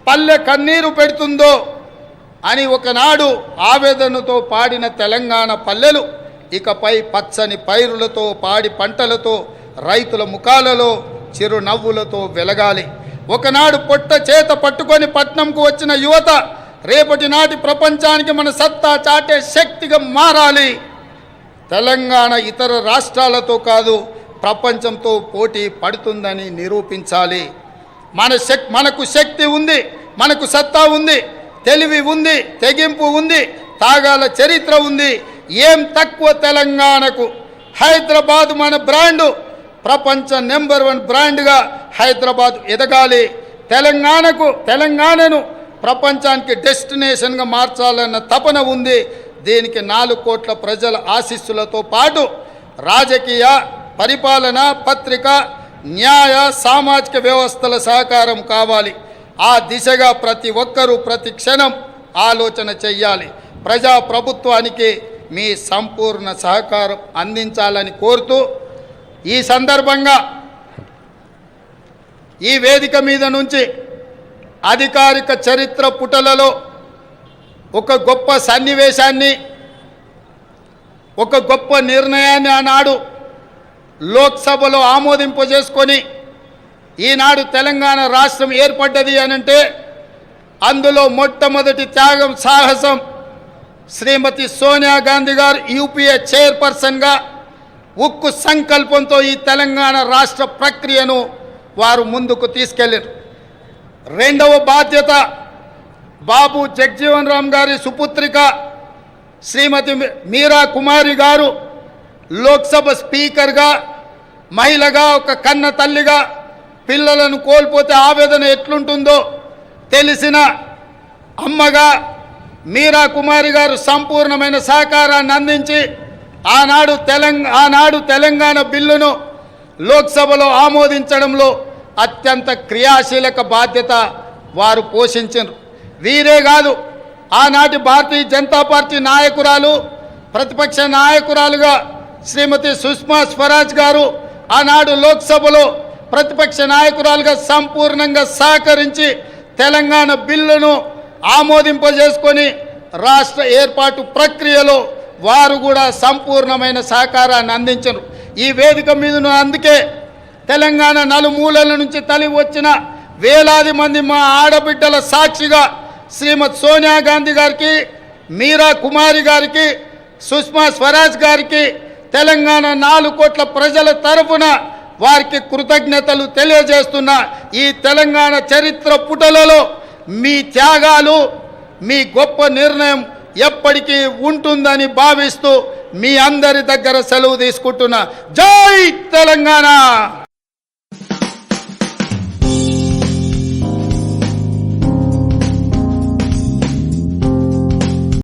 పల్లె కన్నీరు పెడుతుందో అని ఒకనాడు ఆవేదనతో పాడిన తెలంగాణ పల్లెలు ఇకపై పచ్చని పైరులతో పాడి పంటలతో రైతుల ముఖాలలో చిరునవ్వులతో వెలగాలి. ఒకనాడు పొట్ట చేత పట్టుకొని పట్నంకు వచ్చిన యువత రేపటి నాటి ప్రపంచానికి మన సత్తా చాటే శక్తిగా మారాలి. తెలంగాణ ఇతర రాష్ట్రాలతో కాదు ప్రపంచంతో పోటీ పడుతుందని నిరూపించాలి. మనకు శక్తి ఉంది, మనకు సత్తా ఉంది, తెలివి ఉంది, తెగింపు ఉంది, తాగాల చరిత్ర ఉంది. ఏం తక్కువ తెలంగాణకు? హైదరాబాద్ మన బ్రాండు, ప్రపంచ నెంబర్ 1 బ్రాండ్గా హైదరాబాద్ ఎదగాలి. తెలంగాణను ప్రపంచానికి డెస్టినేషన్గా మార్చాలన్న తపన ఉంది. దీనికి 4 కోట్ల ప్రజల ఆశీస్సులతో పాటు రాజకీయ, పరిపాలన, పత్రిక, న్యాయ, సామాజిక వ్యవస్థల సహకారం కావాలి. ఆ దిశగా ప్రతి ఒక్కరూ ప్రతి క్షణం ఆలోచన చెయ్యాలి. ప్రజాప్రభుత్వానికి మీ సంపూర్ణ సహకారం అందించాలని కోరుతూ ఈ సందర్భంగా ఈ వేదిక మీద నుంచి అధికారిక చరిత్ర పుటలలో ఒక గొప్ప సన్నివేశాన్ని, ఒక గొప్ప నిర్ణయాన్ని ఆనాడు లోక్సభలో ఆమోదింపజేసుకొని ఈనాడు తెలంగాణ రాష్ట్రం ఏర్పడ్డది అనంటే అందులో మొట్టమొదటి త్యాగం, సాహసం శ్రీమతి సోనియా గాంధీ గారు యూపీఏ చైర్పర్సన్గా ఉక్కు సంకల్పంతో ఈ తెలంగాణ రాష్ట్ర ప్రక్రియను వారు ముందుకు తీసుకెళ్లారు. రెండవ బాధ్యత బాబు జగజీవన్ రామ్ గారి సుపుత్రిక శ్రీమతి మీరా కుమారి గారు లోక్సభ స్పీకర్గా, మహిళగా, ఒక కన్న తల్లిగా పిల్లలను కోల్పోతే ఆవేదన ఎట్లుంటుందో తెలిసిన అమ్మగా మీరా కుమారి గారు సంపూర్ణమైన సహకారాన్ని అందించి ఆనాడు తెలంగాణ బిల్లును లోక్సభలో ఆమోదించడంలో అత్యంత క్రియాశీలక బాధ్యత వారు పోషించారు. వీరే కాదు, ఆనాటి భారతీయ జనతా పార్టీ నాయకురాలు, ప్రతిపక్ష నాయకురాలుగా శ్రీమతి సుష్మా స్వరాజ్ గారు ఆనాడు లోక్సభలో ప్రతిపక్ష నాయకురాలుగా సంపూర్ణంగా సహకరించి తెలంగాణ బిల్లును ఆమోదింపజేసుకొని రాష్ట్ర ఏర్పాటు ప్రక్రియలో వారు కూడా సంపూర్ణమైన సహకారాన్ని అందించరు. ఈ వేదిక మీదను అందుకే తెలంగాణ నలుమూలల నుంచి తరలి వచ్చిన వేలాది మంది మా ఆడబిడ్డల సాక్షిగా శ్రీమతి సోనియా గాంధీ గారికి, మీరా కుమారి గారికి, సుష్మా స్వరాజ్ గారికి తెలంగాణ 4 కోట్ల ప్రజల తరఫున వారికి కృతజ్ఞతలు తెలియజేస్తున్న ఈ తెలంగాణ చరిత్ర పుటలలో మీ త్యాగాలు, మీ గొప్ప నిర్ణయం ఎప్పటికీ ఉంటుందని భావిస్తూ మీ అందరి దగ్గర సెలవు తీసుకుంటున్నా. జై తెలంగాణ.